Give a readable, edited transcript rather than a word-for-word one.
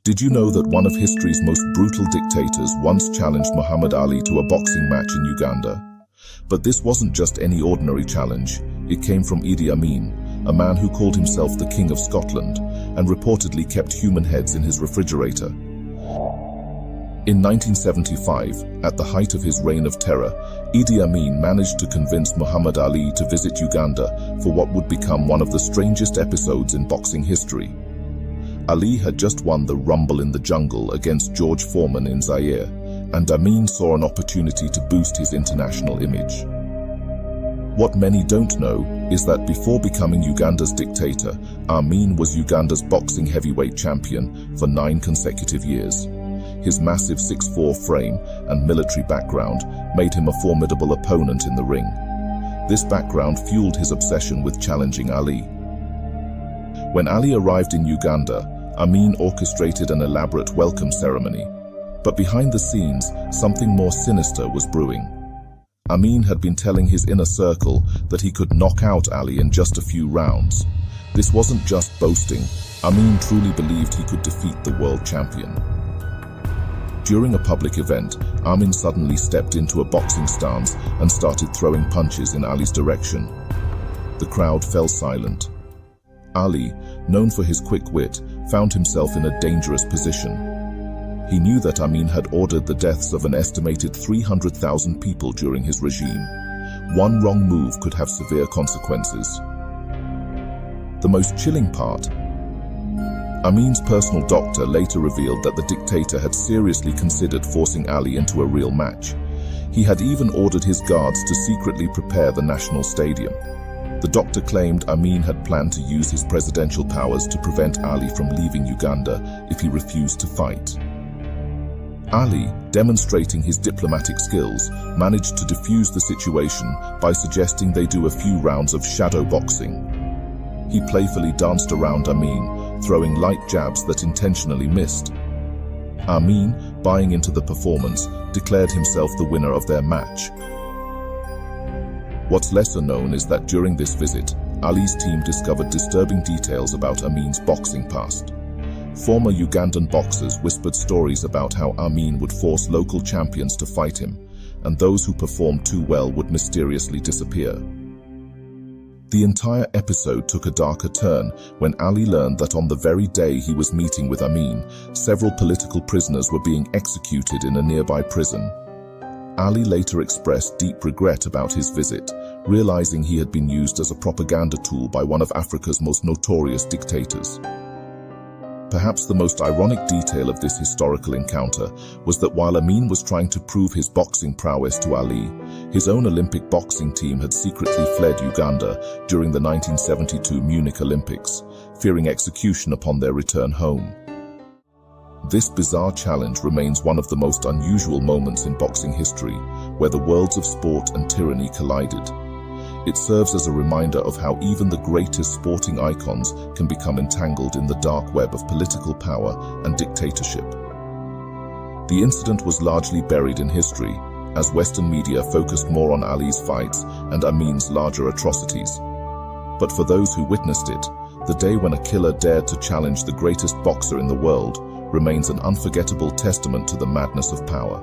Did you know that one of history's most brutal dictators once challenged Muhammad Ali to a boxing match in Uganda? But this wasn't just any ordinary challenge. It came from Idi Amin, a man who called himself the King of Scotland and reportedly kept human heads in his refrigerator. In 1975, at the height of his reign of terror, Idi Amin managed to convince Muhammad Ali to visit Uganda for what would become one of the strangest episodes in boxing history. Ali had just won the Rumble in the Jungle against George Foreman in Zaire, and Amin saw an opportunity to boost his international image. What many don't know is that before becoming Uganda's dictator, Amin was Uganda's boxing heavyweight champion for 9 consecutive years. His massive 6'4" frame and military background made him a formidable opponent in the ring. This background fueled his obsession with challenging Ali. When Ali arrived in Uganda, Amin orchestrated an elaborate welcome ceremony. But behind the scenes, something more sinister was brewing. Amin had been telling his inner circle that he could knock out Ali in just a few rounds. This wasn't just boasting. Amin truly believed he could defeat the world champion. During a public event, Amin suddenly stepped into a boxing stance and started throwing punches in Ali's direction. The crowd fell silent. Ali, known for his quick wit, found himself in a dangerous position. He knew that Amin had ordered the deaths of an estimated 300,000 people during his regime. One wrong move could have severe consequences. The most chilling part: Amin's personal doctor later revealed that the dictator had seriously considered forcing Ali into a real match. He had even ordered his guards to secretly prepare the national stadium. The doctor claimed Amin had planned to use his presidential powers to prevent Ali from leaving Uganda if he refused to fight. Ali, demonstrating his diplomatic skills, managed to defuse the situation by suggesting they do a few rounds of shadow boxing. He playfully danced around Amin, throwing light jabs that intentionally missed. Amin, buying into the performance, declared himself the winner of their match. What's lesser known is that during this visit, Ali's team discovered disturbing details about Amin's boxing past. Former Ugandan boxers whispered stories about how Amin would force local champions to fight him, and those who performed too well would mysteriously disappear. The entire episode took a darker turn when Ali learned that on the very day he was meeting with Amin, several political prisoners were being executed in a nearby prison. Ali later expressed deep regret about his visit, realizing he had been used as a propaganda tool by one of Africa's most notorious dictators. Perhaps the most ironic detail of this historical encounter was that while Amin was trying to prove his boxing prowess to Ali, his own Olympic boxing team had secretly fled Uganda during the 1972 Munich Olympics, fearing execution upon their return home. This bizarre challenge remains one of the most unusual moments in boxing history, where the worlds of sport and tyranny collided. It serves as a reminder of how even the greatest sporting icons can become entangled in the dark web of political power and dictatorship. The incident was largely buried in history, as Western media focused more on Ali's fights and Amin's larger atrocities. But for those who witnessed it, the day when a killer dared to challenge the greatest boxer in the world remains an unforgettable testament to the madness of power.